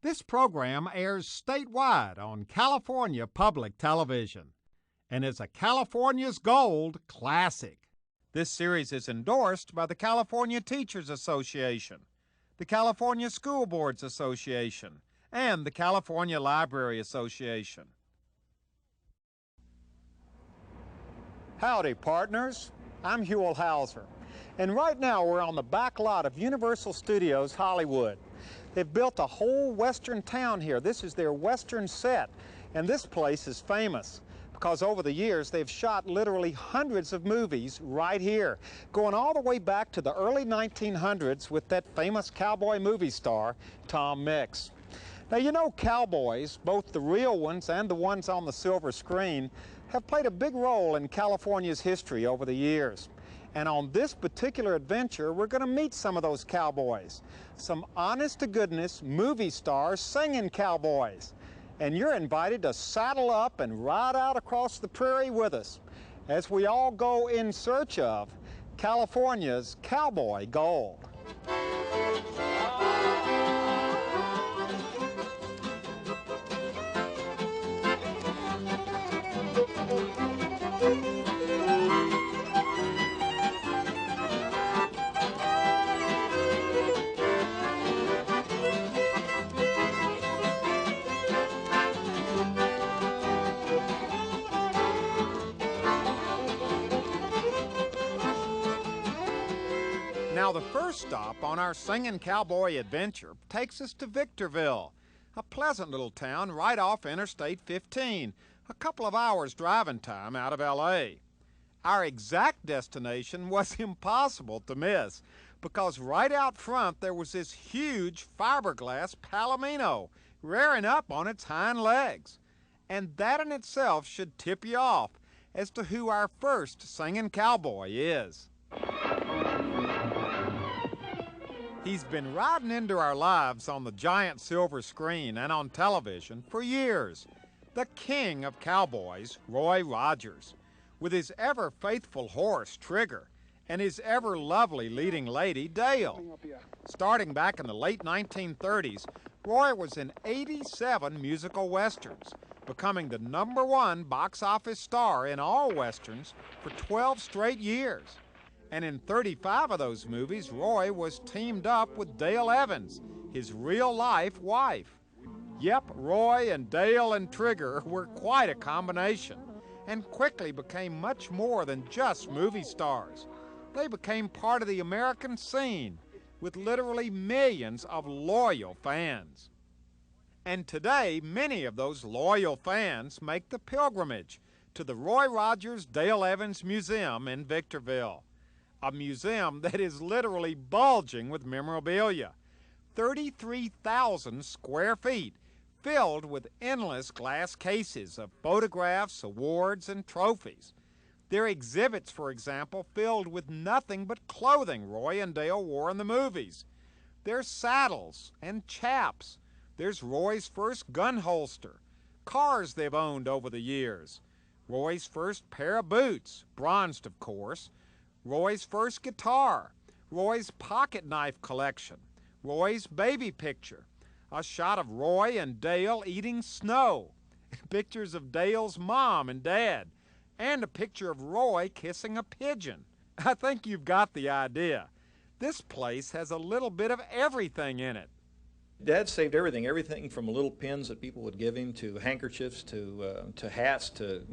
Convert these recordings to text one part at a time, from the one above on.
This program airs statewide on California Public Television and is a California's Gold classic. This series is endorsed by the California Teachers Association, the California School Boards Association, and the California Library Association. Howdy, partners. I'm Huell, and right now we're on the back lot of Universal Studios Hollywood. They've built a whole western town here. This is their western set, and this place is famous because over the years they've shot literally hundreds of movies right here, going all the way back to the early 1900s with that famous cowboy movie star, Tom Mix. Now, you know, cowboys, both the real ones and the ones on the silver screen, have played a big role in California's history over the years. And on this particular adventure, we're going to meet some of those cowboys, some honest-to-goodness movie stars singing cowboys. And you're invited to saddle up and ride out across the prairie with us as we all go in search of California's cowboy gold. Now, the first stop on our singing cowboy adventure takes us to Victorville, a pleasant little town right off Interstate 15, a couple of hours driving time out of L.A. Our exact destination was impossible to miss because right out front there was this huge fiberglass palomino rearing up on its hind legs. And that in itself should tip you off as to who our first singing cowboy is. He's been riding into our lives on the giant silver screen and on television for years. The king of cowboys, Roy Rogers, with his ever-faithful horse, Trigger, and his ever-lovely leading lady, Dale. Starting back in the late 1930s, Roy was in 87 musical westerns, becoming the #1 box office star in all westerns for 12 straight years. And in 35 of those movies, Roy was teamed up with Dale Evans, his real-life wife. Yep, Roy and Dale and Trigger were quite a combination and quickly became much more than just movie stars. They became part of the American scene with literally millions of loyal fans. And today, many of those loyal fans make the pilgrimage to the Roy Rogers Dale Evans Museum in Victorville. A museum that is literally bulging with memorabilia. 33,000 square feet filled with endless glass cases of photographs, awards, and trophies. Their exhibits, for example, filled with nothing but clothing Roy and Dale wore in the movies. There's saddles and chaps. There's Roy's first gun holster, cars they've owned over the years, Roy's first pair of boots, bronzed of course, Roy's first guitar, Roy's pocket knife collection, Roy's baby picture, a shot of Roy and Dale eating snow, pictures of Dale's mom and dad, and a picture of Roy kissing a pigeon. I think you've got the idea. This place has a little bit of everything in it. Dad saved everything from little pins that people would give him to handkerchiefs to hats to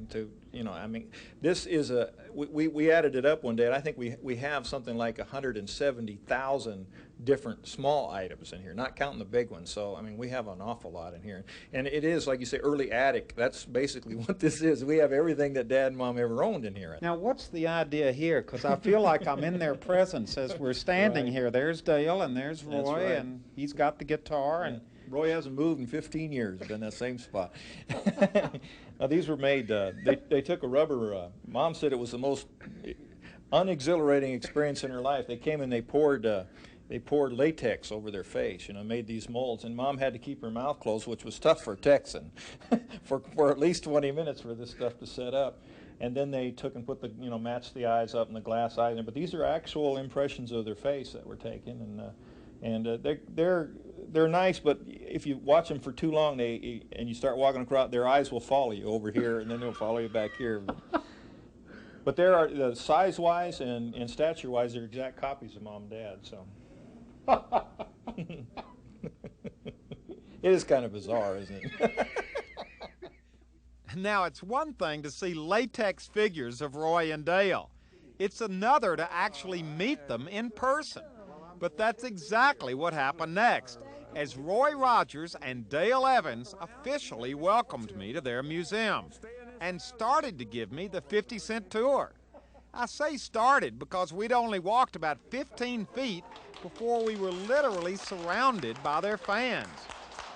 you know, I mean, this is a, we added it up one day, and I think we have something like 170,000 different small items in here, not counting the big ones. So, I mean, we have an awful lot in here. And it is, like you say, early attic. That's basically what this is. We have everything that Dad and Mom ever owned in here. Now, what's the idea here? Because I feel like I'm in their presence as we're standing here. There's Dale and there's Roy, and he's got the guitar. And Roy hasn't moved in 15 years. Been in that same spot. Now, these were made, they took a rubber, Mom said it was the most unexhilarating experience in her life. They came and they poured latex over their face, you know, made these molds, and Mom had to keep her mouth closed, which was tough for a Texan, for at least 20 minutes for this stuff to set up. And then they took and put the, you know, matched the eyes up and the glass eyes. But these are actual impressions of their face that were taken, and they're nice, but if you watch them for too long, and you start walking across, their eyes will follow you over here, and then they'll follow you back here. But there are size-wise and stature-wise, they're exact copies of Mom and Dad. So it is kind of bizarre, isn't it? Now, it's one thing to see latex figures of Roy and Dale. It's another to actually meet them in person. But that's exactly what happened next, as Roy Rogers and Dale Evans officially welcomed me to their museum and started to give me the 50-cent tour. I say started because we'd only walked about 15 feet before we were literally surrounded by their fans.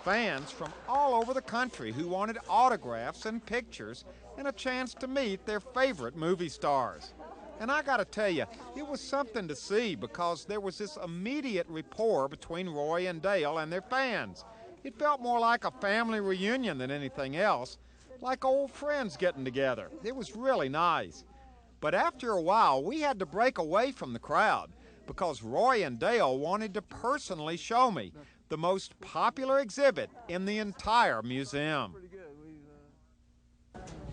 Fans from all over the country who wanted autographs and pictures and a chance to meet their favorite movie stars. And I gotta tell you, it was something to see because there was this immediate rapport between Roy and Dale and their fans. It felt more like a family reunion than anything else, like old friends getting together. It was really nice. But after a while, we had to break away from the crowd because Roy and Dale wanted to personally show me the most popular exhibit in the entire museum.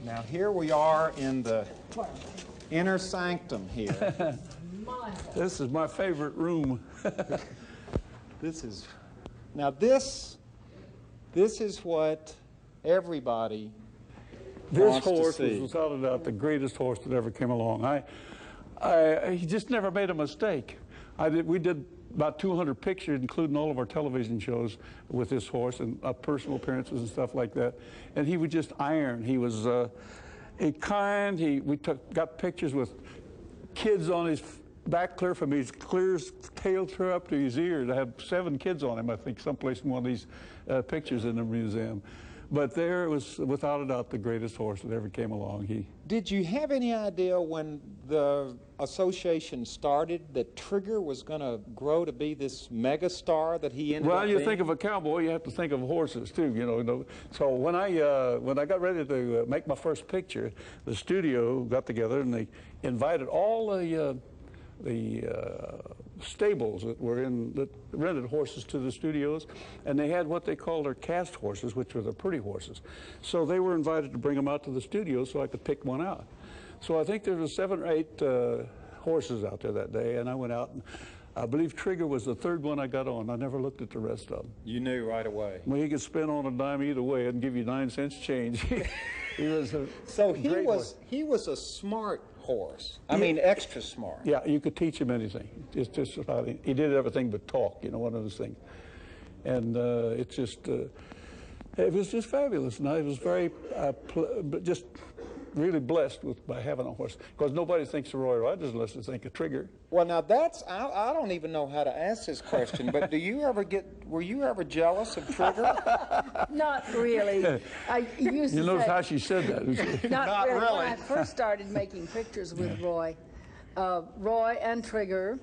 Now here we are in the inner sanctum here. This is my favorite room. This is what everybody This wants to horse see. was without a doubt the greatest horse that ever came along. He just never made a mistake. We did about 200 pictures, including all of our television shows with this horse and personal appearances and stuff like that. And he was just iron. He was kind. We got pictures with kids on his back clear from his tail clear up to his ears. I have 7 kids on him, I think, someplace in one of these pictures in the museum. But there was, without a doubt, the greatest horse that ever came along. Did you have any idea when the association started that Trigger was going to grow to be this mega star that he ended up being? Well, you think of a cowboy, you have to think of horses too, you know. So when I got ready to make my first picture, the studio got together and they invited all the stables that rented horses to the studios, and they had what they called their cast horses, which were the pretty horses. So they were invited to bring them out to the studio so I could pick one out. So I think there was 7 or 8 horses out there that day, and I went out, and I believe Trigger was the 3rd one I got on. I never looked at the rest of them. You knew right away. Well, he could spin on a dime either way and give you 9 cents change. He was a great horse. He was a smart horse. I mean, extra smart. Yeah, you could teach him anything. It's just about he did everything but talk, you know, one of those things. And it was just fabulous. And I was very, just really blessed by having a horse. Because nobody thinks of Roy Rogers unless they think of Trigger. Well, now I don't even know how to ask this question, but were you ever jealous of Trigger? Not really. I used You to notice say, how she said that. not really. really. When I first started making pictures with Roy, Roy and Trigger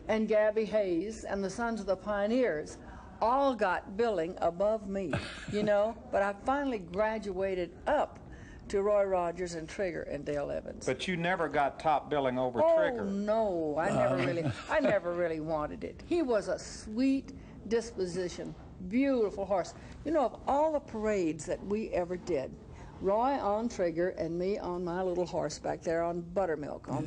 and Gabby Hayes and the Sons of the Pioneers all got billing above me, you know, but I finally graduated up to Roy Rogers and Trigger and Dale Evans. But you never got top billing over Trigger. Oh no, I never really wanted it. He was a sweet disposition, beautiful horse. You know, of all the parades that we ever did, Roy on Trigger and me on my little horse back there on Buttermilk. I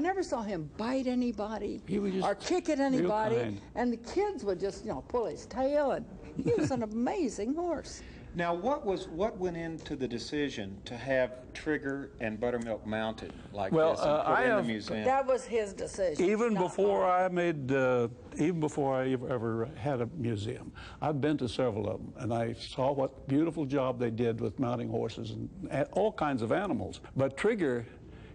never saw him bite anybody or kick at anybody, and the kids would just, you know, pull his tail, and he was an amazing horse. Now, what went into the decision to have Trigger and Buttermilk mounted like this and put in the museum? That was his decision. Even before I ever had a museum, I've been to several of them, and I saw what beautiful job they did with mounting horses and all kinds of animals. But Trigger,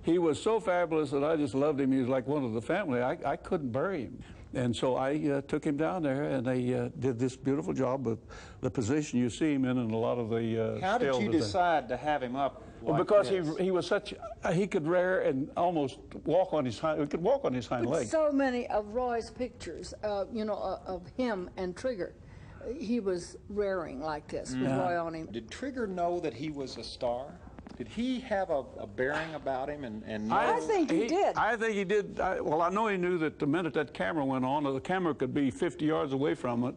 he was so fabulous that I just loved him. He was like one of the family. I couldn't bury him. And so I took him down there, and they did this beautiful job with the position you see him in and a lot of the How did you decide to have him up like because this? he was such, he could rear and almost walk on his hind, he could walk on his hind legs. So many of Roy's pictures, you know, of him and Trigger, he was rearing like this with Roy on him. Did Trigger know that he was a star? Did he have a bearing about him and know? I think he did. I think he did. Well, I know he knew that the minute that camera went on, the camera could be 50 yards away from it,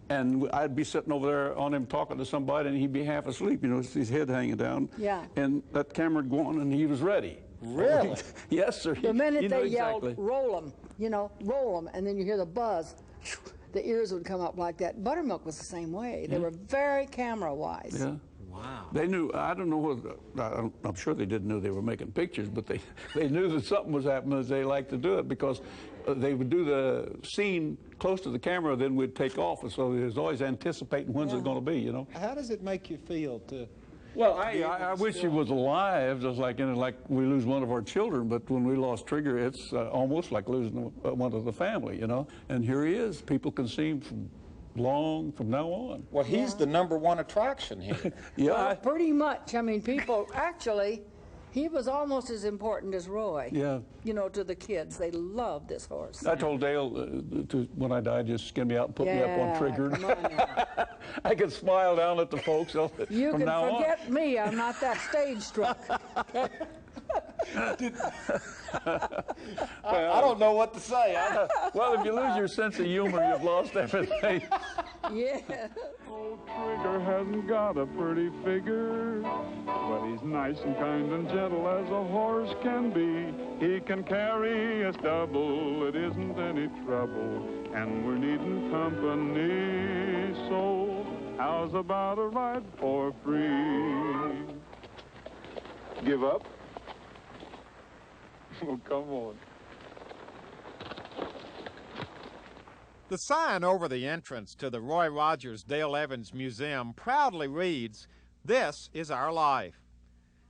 and I'd be sitting over there on him talking to somebody, and he'd be half asleep, you know, with his head hanging down. Yeah. And that camera would go on, and he was ready. Really? Yes, sir. The minute they yelled, exactly. roll them, you know, roll them, and then you hear the buzz, the ears would come up like that. Buttermilk was the same way. They were very camera-wise. Yeah. Wow. They knew, I don't know what, I'm sure they didn't know they were making pictures, but they knew that something was happening as they liked to do it, because they would do the scene close to the camera, then we'd take off, and so they was always anticipating when's it going to be, you know. How does it make you feel to... Well, I wish he was alive, just like, you know, like we lose one of our children, but when we lost Trigger, it's almost like losing one of the family, you know. And here he is. People can see him from now on. Well, he's the #1 attraction here. Yeah. Well, pretty much. I mean, people actually, he was almost as important as Roy. Yeah. You know, to the kids. They loved this horse. I told Dale when I died, just skin me out and put me up on Trigger. Come on now. I could smile down at the folks You from can now on. forget me. I'm not that stage struck. I don't know what to say. Well, if you lose your sense of humor, you've lost everything. Yeah. Old Trigger hasn't got a pretty figure, but he's nice and kind and gentle as a horse can be. He can carry a stubble, it isn't any trouble, and we're needing company, so how's about a ride for free? Give up? Oh, come on. The sign over the entrance to the Roy Rogers Dale Evans Museum proudly reads, "This is our life."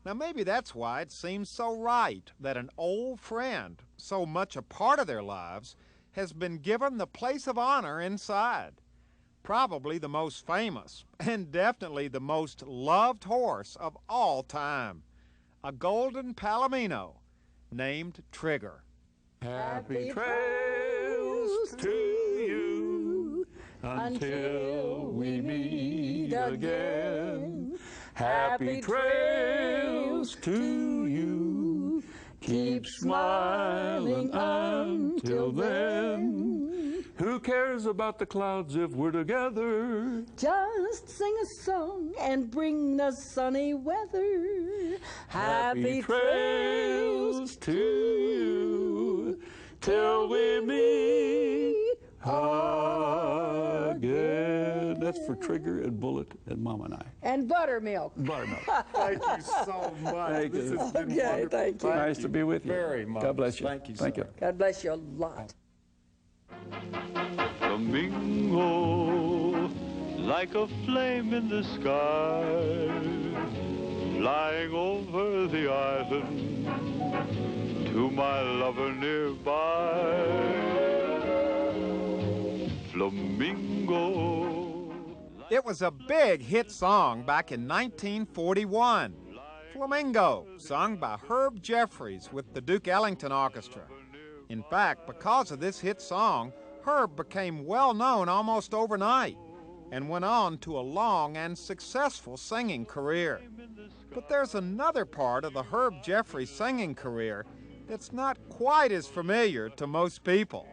Now maybe that's why it seems so right that an old friend, so much a part of their lives, has been given the place of honor inside. Probably the most famous and definitely the most loved horse of all time, a golden Palomino named Trigger. Happy trails to you until we meet again. Happy trails to you. Keep smiling until then. Who cares about the clouds if we're together? Just sing a song and bring the sunny weather. Happy trails to you till we meet again. That's for Trigger and Bullet and Mama and I. And Buttermilk. Buttermilk. Thank you so much. Thank This you. has been Okay, wonderful. thank you. Nice to be with you. Very much. God bless you. Thank you, Thank sir. you. God bless you a lot. Flamingo, like a flame in the sky, flying over the island to my lover nearby. Flamingo. It was a big hit song back in 1941. Flamingo, sung by Herb Jeffries with the Duke Ellington Orchestra. In fact, because of this hit song, Herb became well known almost overnight and went on to a long and successful singing career. But there's another part of the Herb Jeffries singing career that's not quite as familiar to most people.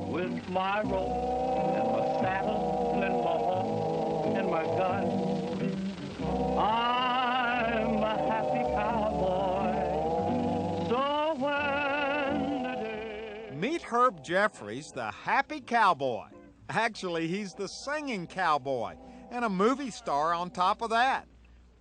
With my rope and my saddle and my horse and my gun, I'm a happy cowboy. So when the day... Meet Herb Jeffries, the happy cowboy. Actually, he's the singing cowboy and a movie star on top of that.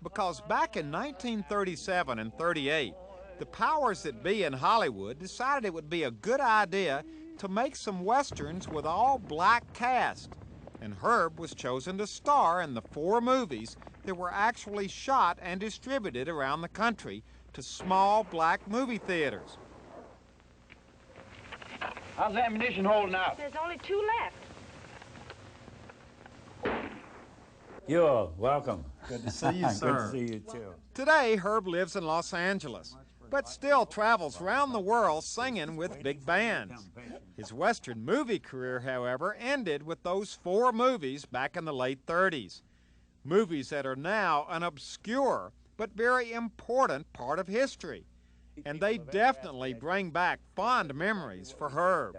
Because back in 1937 and 38, the powers that be in Hollywood decided it would be a good idea to make some westerns with all black cast. And Herb was chosen to star in the 4 movies that were actually shot and distributed around the country to small black movie theaters. How's the ammunition holding out? There's only 2 left. You're welcome. Good to see you, sir. Good to see you, too. Today, Herb lives in Los Angeles, but still travels around the world singing with big bands. His Western movie career, however, ended with those 4 movies back in the late 30s. Movies that are now an obscure but very important part of history. And they definitely bring back fond memories for Herb.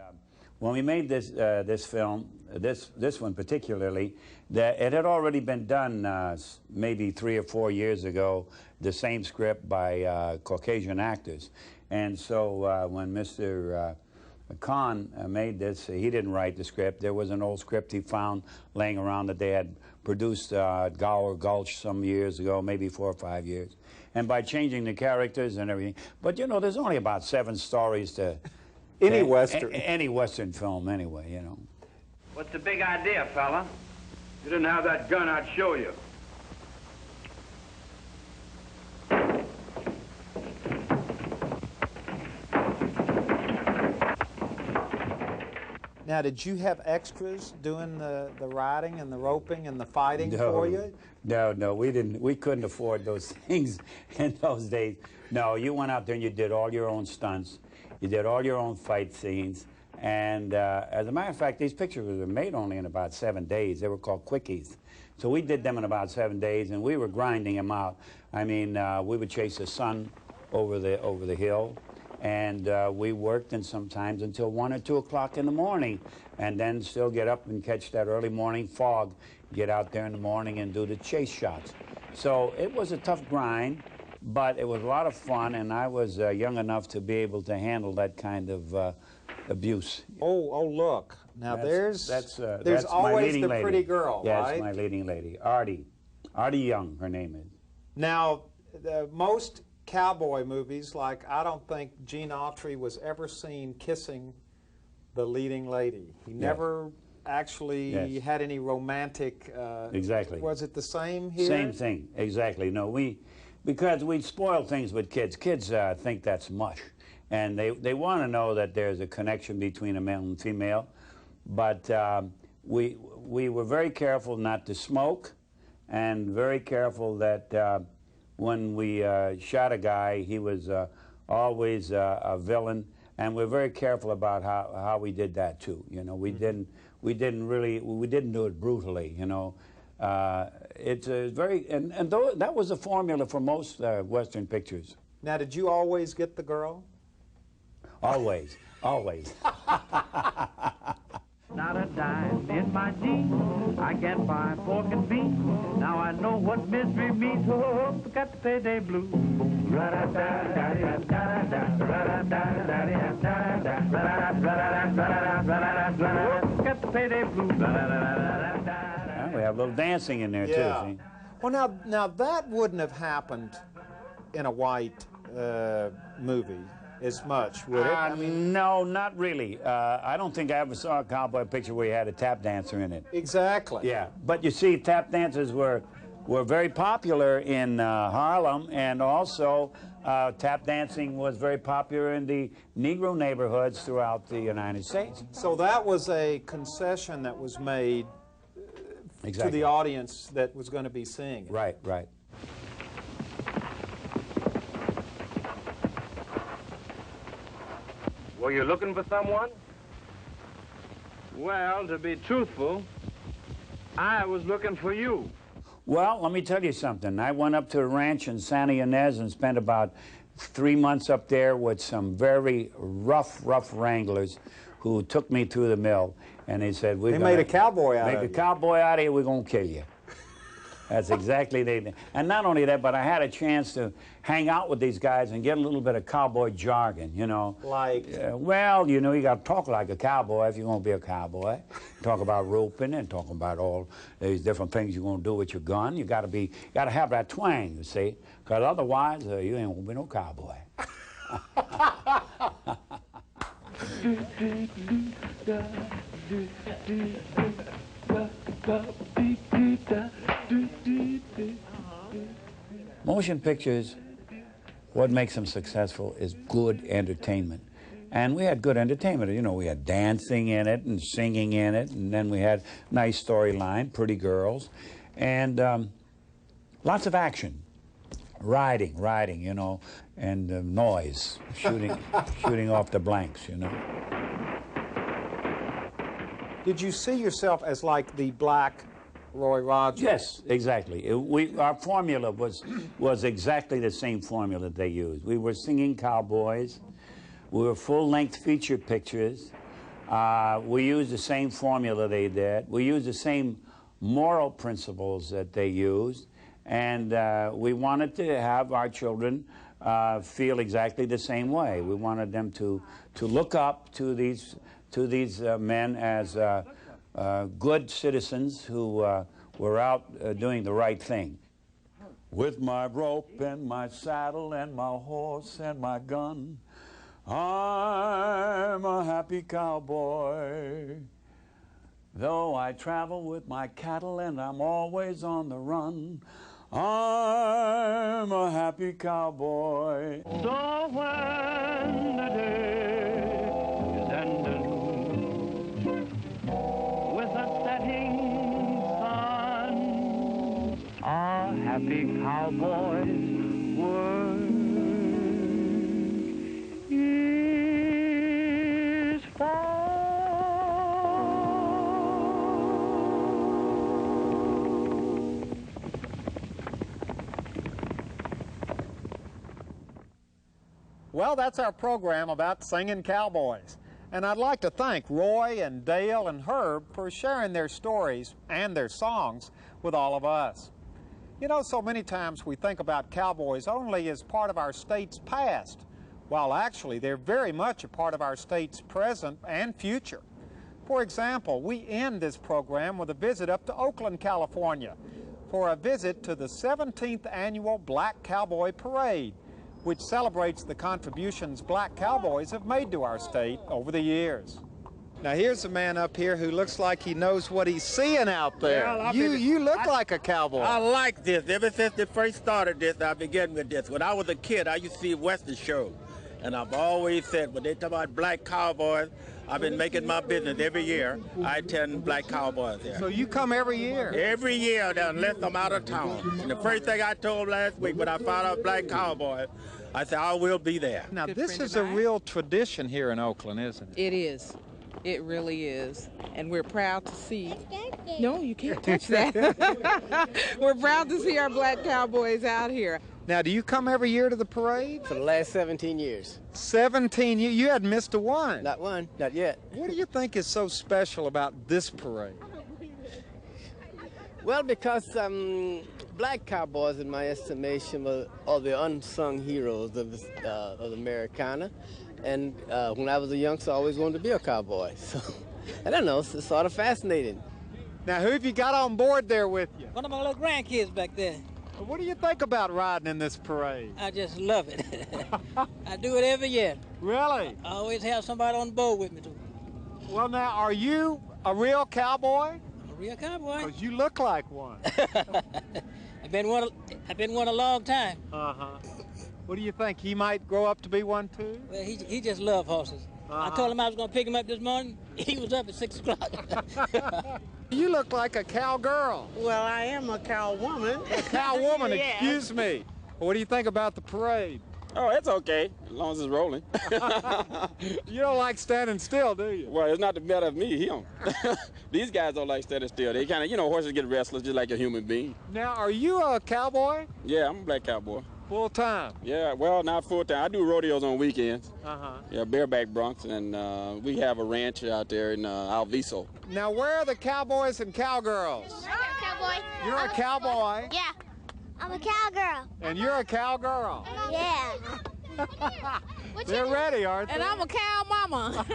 When we made this film, this one particularly, it had already been done maybe 3 or 4 years ago, the same script by Caucasian actors. And so when Mr. Kahn made this, he didn't write the script. There was an old script he found laying around that they had produced at Gower Gulch some years ago, maybe 4 or 5 years. And by changing the characters and everything, but you know, there's only about 7 stories to Any Western. any Western film anyway, you know. What's the big idea, fella? If you didn't have that gun, I'd show you. Now, did you have extras doing the riding and the roping and the fighting for you? No, we didn't. We couldn't afford those things in those days. No, you went out there and you did all your own stunts. You did all your own fight scenes. And as a matter of fact, these pictures were made only in about 7 days. They were called quickies. So we did them in about 7 days, and we were grinding them out. I mean, we would chase the sun over the hill. And we worked and sometimes until 1 or 2 o'clock in the morning, and then still get up and catch that early morning fog, get out there in the morning and do the chase shots. So it was a tough grind, but it was a lot of fun, and I was young enough to be able to handle that kind of abuse. Oh, look. Now there's that's always the lady. pretty girl, yeah, right? That's my leading lady, Artie. Artie Young, her name is. Now, most cowboy movies, like I don't think Gene Autry was ever seen kissing the leading lady. He never actually had any romantic. Exactly. Was it the same here? Same thing, exactly. No, because we spoil things with kids. Kids think that's much, and they want to know that there's a connection between a male and female. But we were very careful not to smoke, and very careful that. When we shot a guy, he was always a villain, and we're very careful about how we did that too. You know, we didn't do it brutally. You know, it's a very and though that was the formula for most Western pictures. Now, did you always get the girl? Always, always. Not a dime in my jeans. I can't buy pork and beans. Now I know what misery means. Oh, got the payday blues. Got the payday blues. Well, we have a little dancing in there too. See? Well, now that wouldn't have happened in a white movie as much, would it? I mean, no, not really. I don't think I ever saw a cowboy picture where you had a tap dancer in it. exactly. Yeah, but you see, tap dancers were very popular in Harlem, and also tap dancing was very popular in the Negro neighborhoods throughout the United States. So that was a concession that was made to the audience that was going to be seeing it. Right, right. Were you looking for someone? Well, to be truthful, I was looking for you. Well, let me tell you something. I went up to a ranch in Santa Ynez and spent about 3 months up there with some very rough wranglers who took me through the mill, and they said, They made a cowboy out of you. Make a cowboy out of you, we're going to kill you. That's exactly they. And not only that, but I had a chance to hang out with these guys and get a little bit of cowboy jargon, you know. Like? Well, you know, you got to talk like a cowboy if you're going to be a cowboy. Talk about roping and talking about all these different things you're going to do with your gun. You got to have that twang, you see, because otherwise you ain't going to be no cowboy. Motion pictures, what makes them successful is good entertainment. And we had good entertainment. You know, we had dancing in it and singing in it, and then we had nice storyline, pretty girls, and lots of action. Riding, you know, and noise, shooting off the blanks, you know. Did you see yourself as like the black Roy Rogers. Yes, exactly. Our formula was exactly the same formula they used. We were singing Cowboys. We were full-length feature pictures. We used the same formula they did. We used the same moral principles that they used. And we wanted to have our children feel exactly the same way. We wanted them to look up to these men as good citizens who were out doing the right thing. With my rope and my saddle and my horse and my gun, I'm a happy cowboy. Though I travel with my cattle and I'm always on the run, I'm a happy cowboy. So when the day is ending with a setting sun, our happy cowboy's word is far. Well, that's our program about singing cowboys. And I'd like to thank Roy and Dale and Herb for sharing their stories and their songs with all of us. You know, so many times we think about cowboys only as part of our state's past, while actually they're very much a part of our state's present and future. For example, we end this program with a visit up to Oakland, California, for a visit to the 17th Annual Black Cowboy Parade, which celebrates the contributions black cowboys have made to our state over the years. Now here's a man up here who looks like he knows what he's seeing out there. Well, you look like a cowboy. I like this. Ever since they first started this, I've been getting with this. When I was a kid, I used to see Western shows. And I've always said, when they talk about black cowboys, I've been making my business every year. I attend black cowboys there. So you come every year? Every year, unless I'm out of town. And the first thing I told last week when I found out black cowboys, I said, I will be there. Now, this is a real tradition here in Oakland, isn't it? It is. It really is. And we're proud to see. No, you can't touch that. We're proud to see our black cowboys out here. Now, do you come every year to the parade? For the last 17 years. 17 years? You hadn't missed a one. Not one, not yet. What do you think is so special about this parade? Well, because black cowboys, in my estimation, are the unsung heroes of Americana. And when I was a youngster, I always wanted to be a cowboy. So, I don't know, it's sort of fascinating. Now, who have you got on board there with you? One of my little grandkids back there. What do you think about riding in this parade? I just love it. I do it every year. Really? I always have somebody on the boat with me, too. Well, now, are you a real cowboy? A real cowboy? Because you look like one. I've been one a long time. Uh-huh. What do you think? He might grow up to be one, too? Well, he just loves horses. I told him I was going to pick him up this morning. He was up at 6 o'clock. You look like a cowgirl. Well, I am a cow woman. A cow woman, Yeah. excuse me. What do you think about the parade? Oh, it's okay, as long as it's rolling. You don't like standing still, do you? Well, it's not the better of me, him. These guys don't like standing still. They kind of, horses get restless just like a human being. Now, are you a cowboy? Yeah, I'm a black cowboy. Full time? Yeah, well, not full time. I do rodeos on weekends. Uh-huh. Yeah, bareback broncs, and we have a ranch out there in Alviso. Now, where are the cowboys and cowgirls? I'm a cowboy. You're a cowboy? Yeah. I'm a cowgirl. And you're a cowgirl? Yeah. They're ready, aren't they? And I'm a cow mama.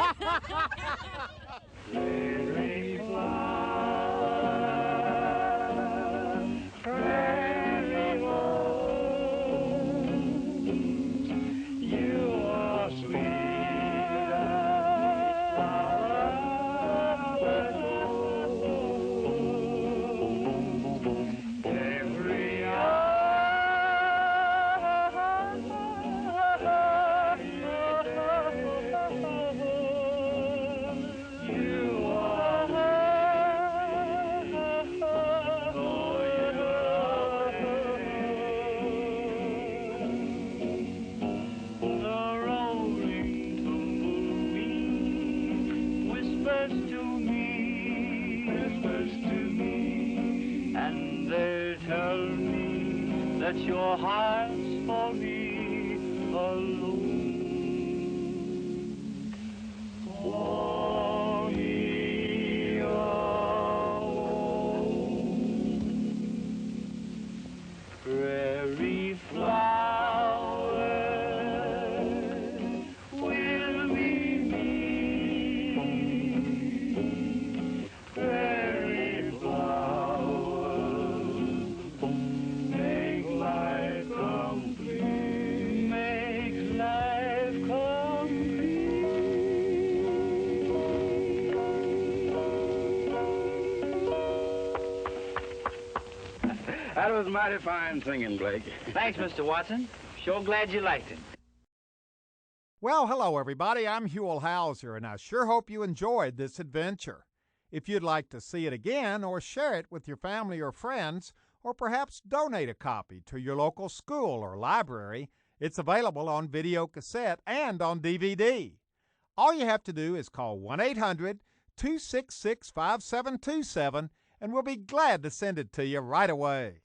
you tell me that your heart's for me alone? For me alone. Prairie flower, will we meet? Prairie flowers, make life complete. Make life complete. That was mighty fine singing, Blake. Thanks, Mr. Watson. Sure glad you liked it. Well, hello everybody, I'm Huell Hauser, and I sure hope you enjoyed this adventure. If you'd like to see it again or share it with your family or friends, or perhaps donate a copy to your local school or library, it's available on video cassette and on DVD. All you have to do is call 1-800-266-5727 and we'll be glad to send it to you right away.